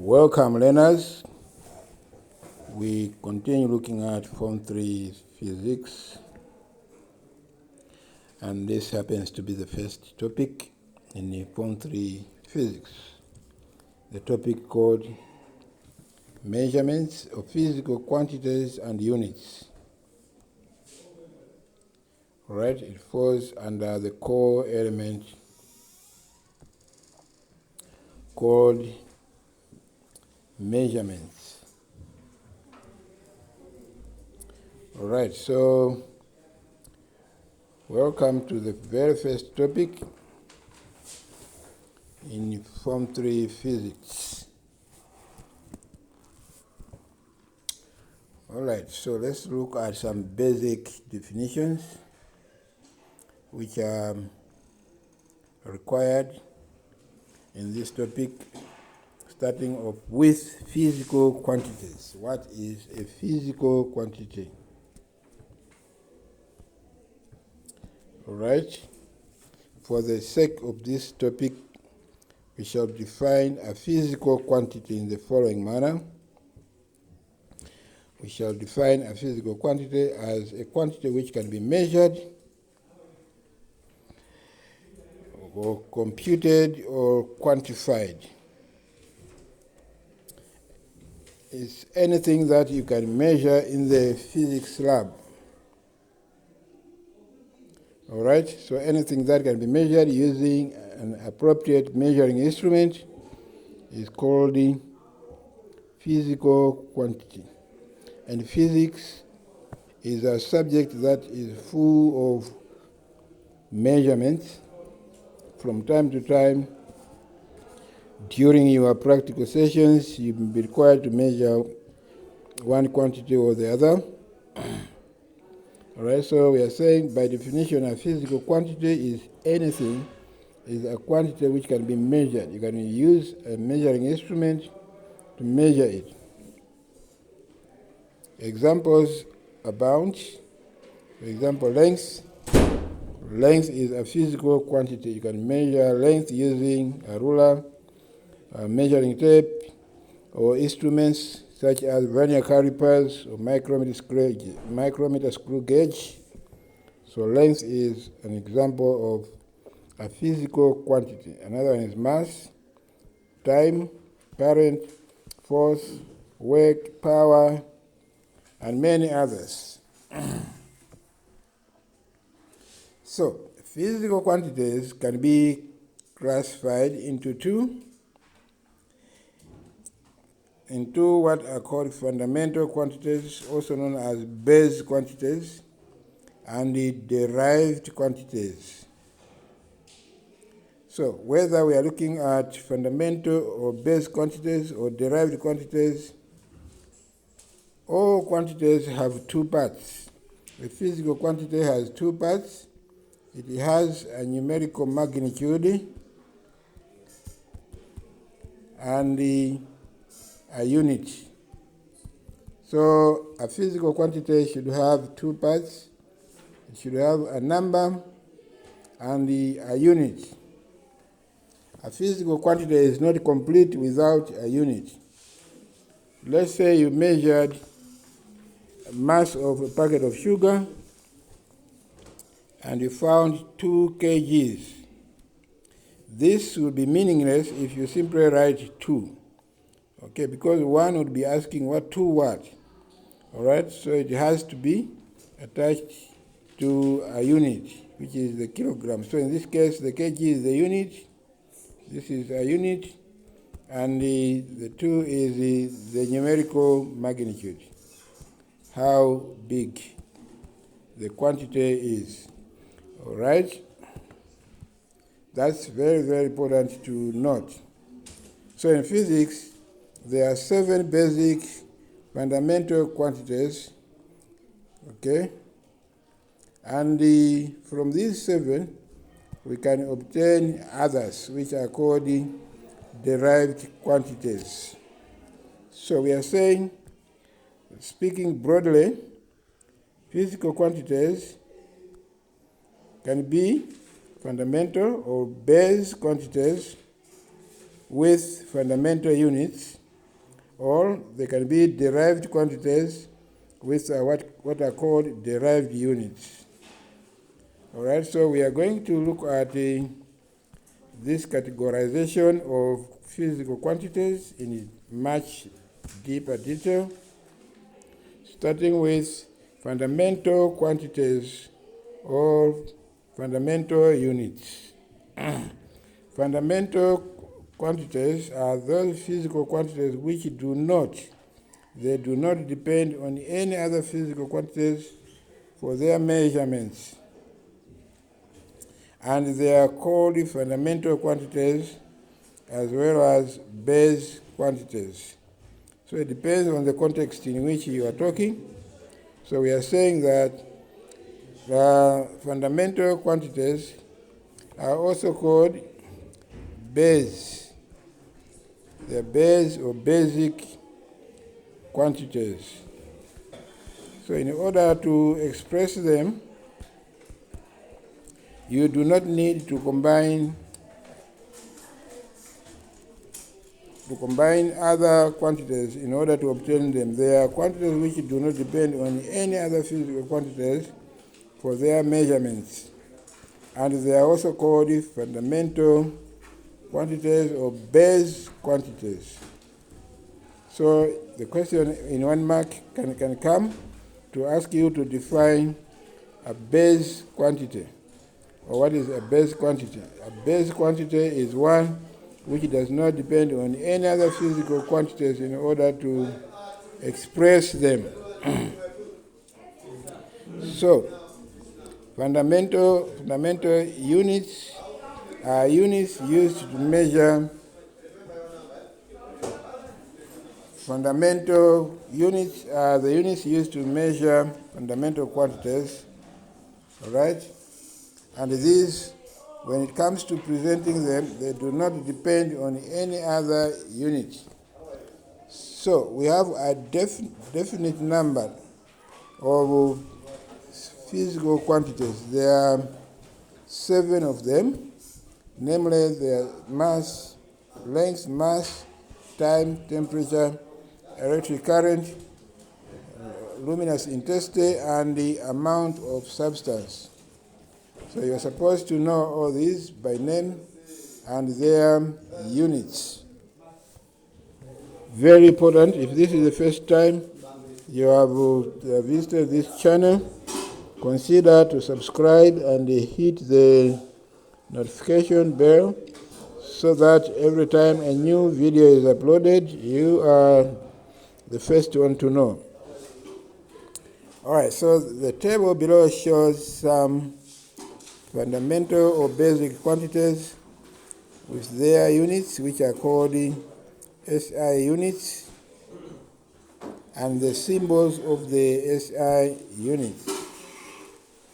Welcome, learners. We continue looking at Form 3 Physics, and this happens to be the first topic in the Form 3 Physics. The topic called Measurements of Physical Quantities and Units. Right, it falls under the core element called measurements. All right, so welcome to the very first topic in Form 3 Physics. All right, so let's look at some basic definitions which are required in this topic, starting off with physical quantities. What is a physical quantity? All right, for the sake of this topic, we shall define a physical quantity in the following manner. We shall define a physical quantity as a quantity which can be measured or computed or quantified. It's anything that you can measure in the physics lab. All right, so anything that can be measured using an appropriate measuring instrument is called the physical quantity. And physics is a subject that is full of measurements. From time to time, during your practical sessions, you will be required to measure one quantity or the other. All right, so we are saying by definition a physical quantity is anything, is a quantity which can be measured. You can use a measuring instrument to measure it. Examples abound. For example, length. Length is a physical quantity. You can measure length using a ruler, a measuring tape, or instruments such as vernier calipers or micrometer screw gauge. So length is an example of a physical quantity. Another one is mass, time, current, force, work, power, and many others. So physical quantities can be classified into what are called fundamental quantities, also known as base quantities, and the derived quantities. So whether we are looking at fundamental or base quantities or derived quantities, all quantities have two parts. A physical quantity has two parts. It has a numerical magnitude and a unit. So a physical quantity should have two parts. It should have a number and a unit. A physical quantity is not complete without a unit. Let's say you measured a mass of a packet of sugar and you found 2 kgs. This would be meaningless if you simply write 2. Okay, because one would be asking what 2 what? All right, so it has to be attached to a unit, which is the kilogram. So in this case, the kg is the unit. This is a unit, and the 2 is the numerical magnitude, how big the quantity is. All right, that's very, very important to note. So in physics, there are 7 basic fundamental quantities, okay? And from these 7, we can obtain others, which are called the derived quantities. So we are saying, speaking broadly, physical quantities can be fundamental or base quantities with fundamental units, or they can be derived quantities with what are called derived units. All right, so we are going to look at this categorization of physical quantities in much deeper detail, starting with fundamental quantities or fundamental units. Fundamental quantities are those physical quantities which do not depend on any other physical quantities for their measurements. And they are called fundamental quantities as well as base quantities. So it depends on the context in which you are talking. So we are saying that fundamental quantities are also called base. They are base or basic quantities. So in order to express them, you do not need to combine other quantities in order to obtain them. They are quantities which do not depend on any other physical quantities for their measurements. And they are also called fundamental quantities or base quantities. So the question in 1 mark can come to ask you to define a base quantity. Or what is a base quantity? A base quantity is one which does not depend on any other physical quantities in order to express them. So, fundamental units are units used to measure fundamental units are the units used to measure fundamental quantities, all right? And these, when it comes to presenting them, they do not depend on any other unit. So we have a definite number of physical quantities. There are 7 of them, namely the mass, length, mass, time, temperature, electric current, luminous intensity, and the amount of substance. So you're supposed to know all these by name and their units. Very important. If this is the first time you have visited this channel, consider to subscribe and hit the notification bell so that every time a new video is uploaded, you are the first one to know. All right, so the table below shows some fundamental or basic quantities with their units, which are called SI units, and the symbols of the SI units.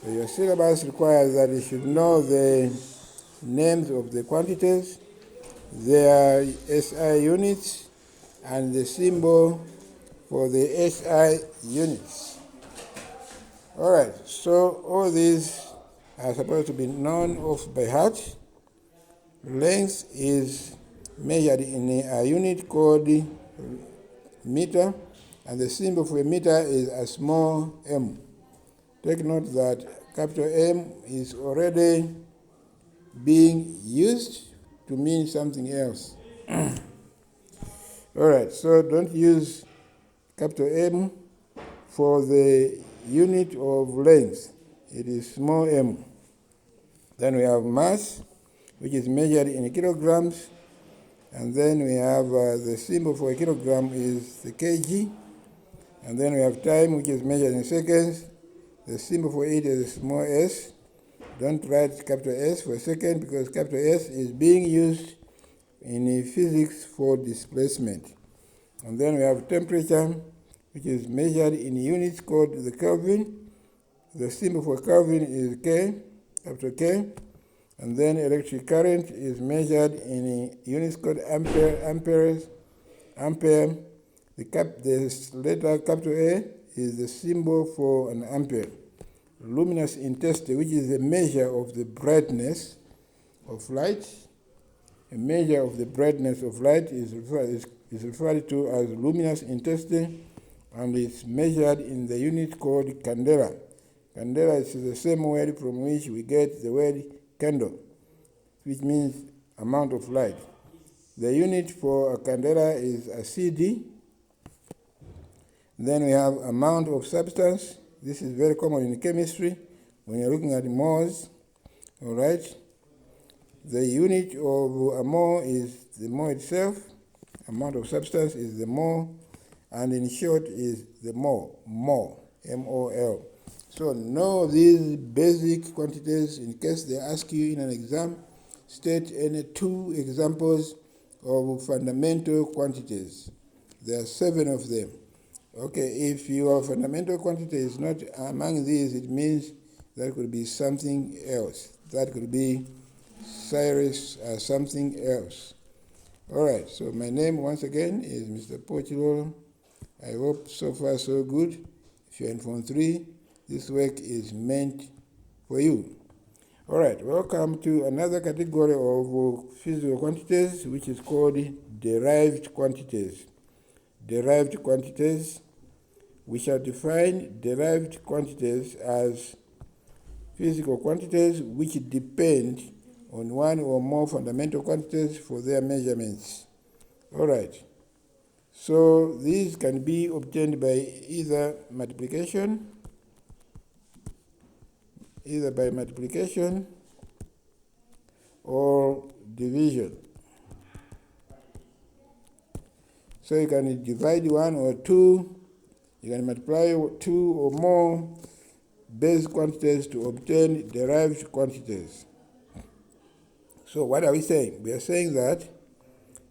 So your syllabus requires that you should know the names of the quantities, their SI units, and the symbol for the SI units. All right, so all these are supposed to be known off by heart. Length is measured in a unit called meter, and the symbol for a meter is a small m. Take note that capital M is already being used to mean something else. All right, so don't use capital M for the unit of length. It is small m. Then we have mass, which is measured in kilograms. And then we have the symbol for a kilogram is the kg. And then we have time, which is measured in seconds. The symbol for it is a small s. Don't write capital S for second because capital S is being used in physics for displacement. And then we have temperature, which is measured in units called the Kelvin. The symbol for Kelvin is K, capital K. And then electric current is measured in units called ampere. The letter capital A is the symbol for an ampere. Luminous intensity, which is a measure of the brightness of light. A measure of the brightness of light is is referred to as luminous intensity, and it's measured in the unit called candela. Candela is the same word from which we get the word candle, which means amount of light. The unit for a candela is a CD. Then we have amount of substance. This is very common in chemistry when you're looking at moles. All right. The unit of a mole is the mole itself. Amount of substance is the mole, and in short is the mole, M-O-L. So know these basic quantities in case they ask you in an exam. State any 2 examples of fundamental quantities. There are 7 of them. Okay, if your fundamental quantity is not among these, it means that could be something else. That could be Cyrus or something else. All right, so my name once again is Mr. Pochilolo. I hope so far so good. If you're in Form 3, this work is meant for you. All right, welcome to another category of physical quantities, which is called derived quantities. Derived quantities. We shall define derived quantities as physical quantities which depend on one or more fundamental quantities for their measurements. All right. So these can be obtained by either by multiplication or division. So you can divide 1 or 2, you can multiply 2 or more base quantities to obtain derived quantities. So what are we saying? We are saying that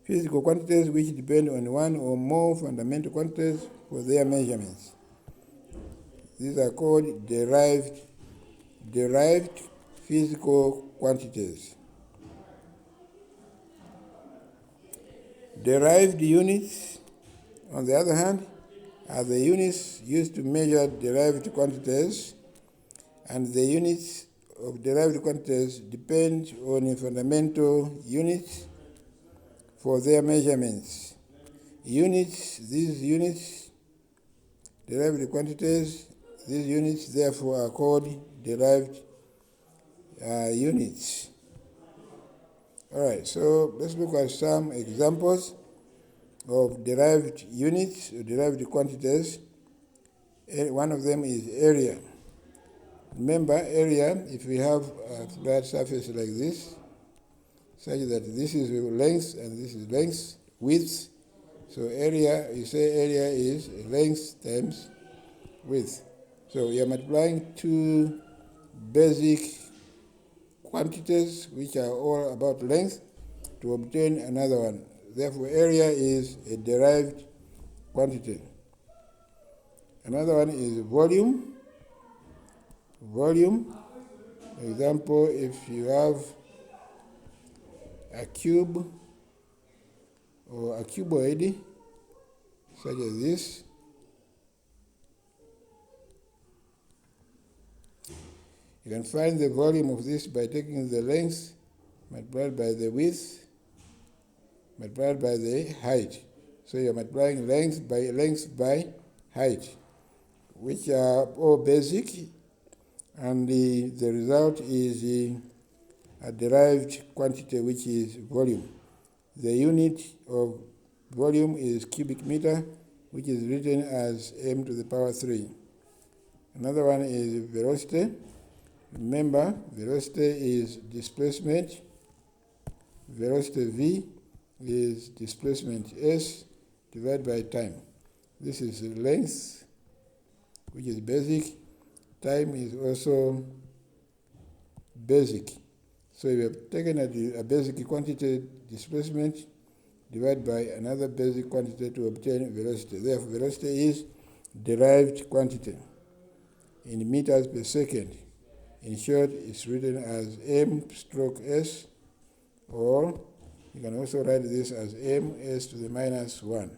physical quantities which depend on one or more fundamental quantities for their measurements. These are called derived physical quantities. Derived units, on the other hand, are the units used to measure derived quantities, and the units of derived quantities depend on fundamental units for their measurements. These units, derived quantities, these units therefore are called derived units. All right, so let's look at some examples of derived units, or derived quantities. One of them is area. Remember, area, if we have a flat surface like this, such that this is length and this is length, width. So area, you say area is length times width. So we are multiplying 2 basic quantities which are all about length to obtain another one. Therefore, area is a derived quantity. Another one is volume. Volume, for example, if you have a cube or a cuboid, such as this, you can find the volume of this by taking the length multiplied by the width multiplied by the height. So you're multiplying length by height, which are all basic, and the result is a derived quantity, which is volume. The unit of volume is cubic meter, which is written as m to the power 3. Another one is velocity. Remember, velocity is displacement. Velocity v is displacement s divided by time. This is length, which is basic. Time is also basic. So we have taken a basic quantity, displacement, divided by another basic quantity to obtain velocity. Therefore, velocity is derived quantity in meters per second. In short, it's written as m/s, or you can also write this as ms to the minus 1,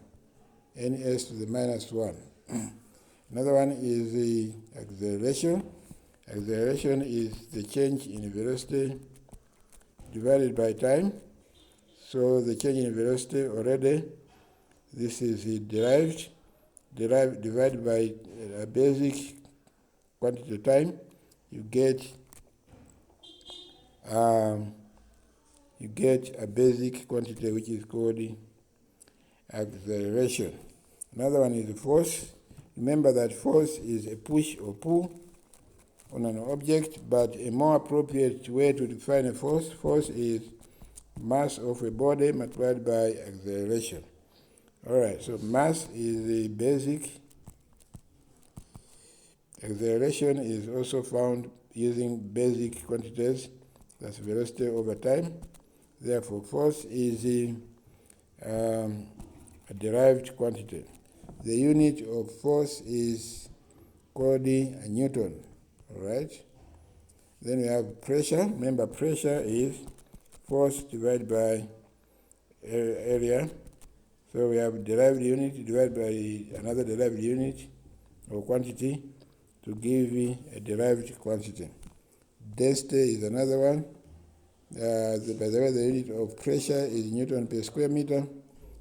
ns to the minus 1. Another one is the acceleration. Acceleration is the change in velocity divided by time. So the change in velocity already This is the derived divided by a basic quantity time. You get a basic quantity which is called acceleration. Another one is force. Remember that force is a push or pull on an object, but a more appropriate way to define a force is mass of a body multiplied by acceleration. Alright, so mass is the basic. Acceleration is also found using basic quantities, that's velocity over time. Therefore, force is a derived quantity. The unit of force is called a Newton. Alright? Then we have pressure. Remember, pressure is force divided by area. So we have derived unit divided by another derived unit or quantity to give a derived quantity. Density is another one. By the way, the unit of pressure is Newton per square meter,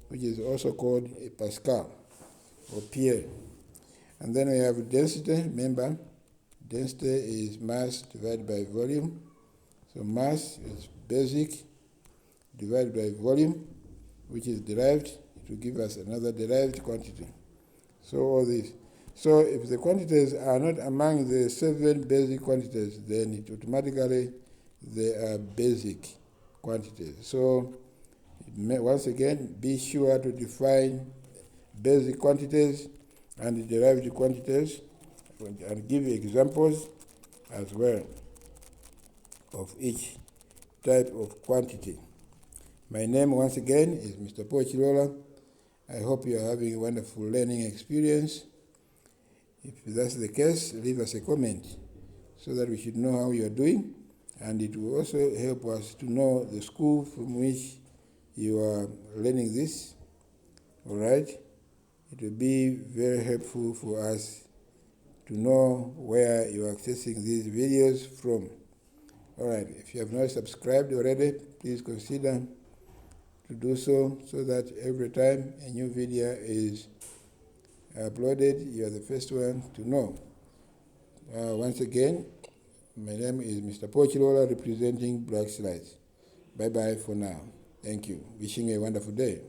which is also called a Pascal or PA. And then we have density. Remember, density is mass divided by volume. So mass is basic divided by volume, which is derived. It will give us another derived quantity. So all this. So if the quantities are not among the 7 basic quantities, then it automatically they are basic quantities. So once again, be sure to define basic quantities and derived quantities and give examples as well of each type of quantity. My name once again is Mr. Pochilola. I hope you are having a wonderful learning experience. If that's the case, leave us a comment so that we should know how you are doing, and it will also help us to know the school from which you are learning this. All right? It will be very helpful for us to know where you are accessing these videos from. All right, if you have not subscribed already, please consider to do so that every time a new video is uploaded, you are the first one to know. Once again, my name is Mr. Pochilola, representing Black Slides. Bye-bye for now. Thank you. Wishing you a wonderful day.